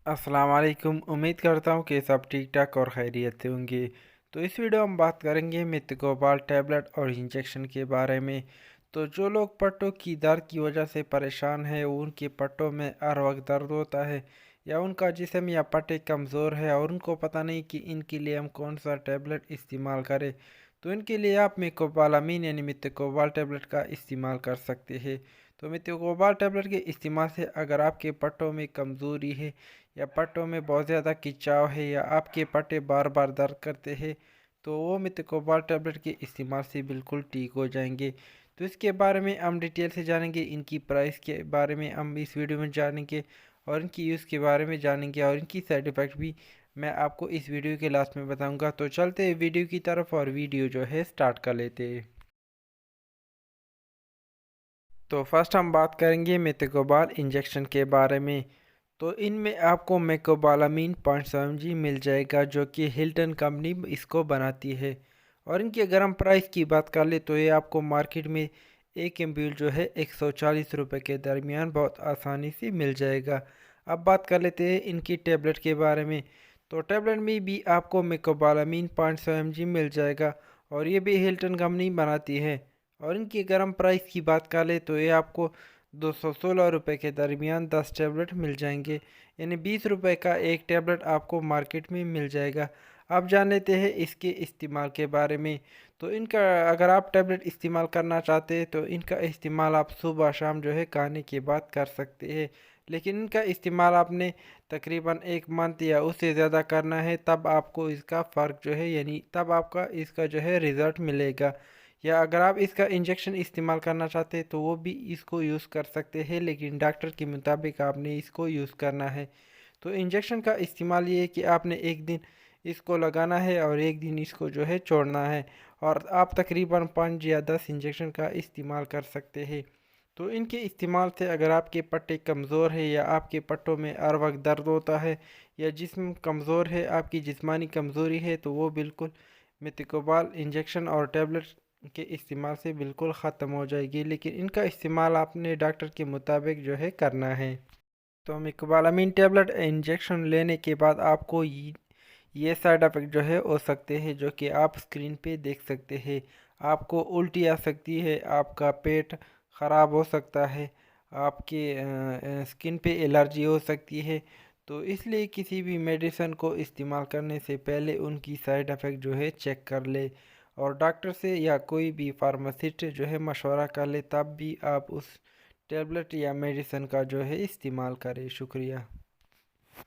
अस्सलाम वालेकुम। उम्मीद करता हूँ कि सब ठीक ठाक और खैरियत से होंगे। तो इस वीडियो में हम बात करेंगे मेथकोबाल टैबलेट और इंजेक्शन के बारे में। तो जो लोग पट्टों की दर्द की वजह से परेशान है, उनके पट्टों में हर वक्त दर्द होता है या उनका जिस्म या पट्टे कमज़ोर है और उनको पता नहीं कि इनके लिए हम कौन सा टैबलेट इस्तेमाल करें, तो इनके लिए आप मेकोबालामीन यानी मेथकोबाल टैबलेट का इस्तेमाल कर सकते हैं। तो मेथकोबाल टैबलेट के इस्तेमाल से अगर आपके पट्टों में कमज़ोरी है या पट्टों में बहुत ज़्यादा खिंचाव है या आपके पट्टे बार बार दर्द करते हैं, तो वो मेथकोबाल टैबलेट के इस्तेमाल से बिल्कुल ठीक हो जाएंगे। तो इसके बारे में हम डिटेल से जानेंगे, इनकी प्राइस के बारे में हम इस वीडियो में जानेंगे और इनकी यूज़ के बारे में जानेंगे और इनकी साइड इफ़ेक्ट भी मैं आपको इस वीडियो के लास्ट में बताऊंगा। तो चलते हैं वीडियो की तरफ और वीडियो जो है स्टार्ट कर लेते हैं। तो फर्स्ट हम बात करेंगे मेथकोबाल इंजेक्शन के बारे में। तो इनमें आपको मेकोबालामीन 500 mg मिल जाएगा, जो कि हिल्टन कंपनी इसको बनाती है। और इनकी अगर हम प्राइस की बात कर ले तो ये आपको मार्केट में एक एम्प्यूल जो है 140 रुपये के दरमियान बहुत आसानी से मिल जाएगा। अब बात कर लेते हैं इनकी टेबलेट के बारे में। तो टेबलेट में भी आपको मेकोबालामीन 500 mg मिल जाएगा और ये भी हिल्टन कंपनी बनाती है। और इनकी अगर हम प्राइस की बात कर ले तो ये आपको 216 रुपये के दरमियान 10 टैबलेट मिल जाएंगे, यानी 20 रुपये का एक टैबलेट आपको मार्केट में मिल जाएगा। अब जान लेते हैं इसके इस्तेमाल के बारे में। तो इनका अगर आप टैबलेट इस्तेमाल करना चाहते हैं तो इनका इस्तेमाल आप सुबह शाम जो है खाने के बाद कर सकते हैं, लेकिन इनका इस्तेमाल आपने तकरीबन 1 मंथ या उससे ज़्यादा करना है, तब आपको इसका फ़र्क जो है यानी तब आपका इसका जो है रिज़ल्ट मिलेगा। या अगर आप इसका इंजेक्शन इस्तेमाल करना चाहते हैं तो वो भी इसको यूज़ कर सकते हैं, लेकिन डॉक्टर के मुताबिक आपने इसको यूज़ करना है। तो इंजेक्शन का इस्तेमाल ये है कि आपने एक दिन इसको लगाना है और एक दिन इसको जो है छोड़ना है, और आप तकरीबन 5 या 10 इंजेक्शन का इस्तेमाल कर सकते हैं। तो इनके इस्तेमाल से अगर आपके पट्टे कमज़ोर है या आपके पट्टों में हर वक्त दर्द होता है या जिस्म कमज़ोर है, आपकी जिस्मानी कमज़ोरी है, तो वो बिल्कुल मेथकोबाल इंजेक्शन और टैबलेट के इस्तेमाल से बिल्कुल ख़त्म हो जाएगी, लेकिन इनका इस्तेमाल आपने डॉक्टर के मुताबिक जो है करना है। तो मेकोबालामीन टैबलेट इंजेक्शन लेने के बाद आपको ये साइड इफ़ेक्ट जो है हो सकते हैं, जो कि आप स्क्रीन पे देख सकते हैं। आपको उल्टी आ सकती है, आपका पेट ख़राब हो सकता है, आपके स्किन पे एलर्जी हो सकती है। तो इसलिए किसी भी मेडिसिन को इस्तेमाल करने से पहले उनकी साइड इफ़ेक्ट जो है चेक कर ले और डॉक्टर से या कोई भी फार्मासिस्ट जो है मशवरा कर ले, तब भी आप उस टैबलेट या मेडिसिन का जो है इस्तेमाल करें। शुक्रिया।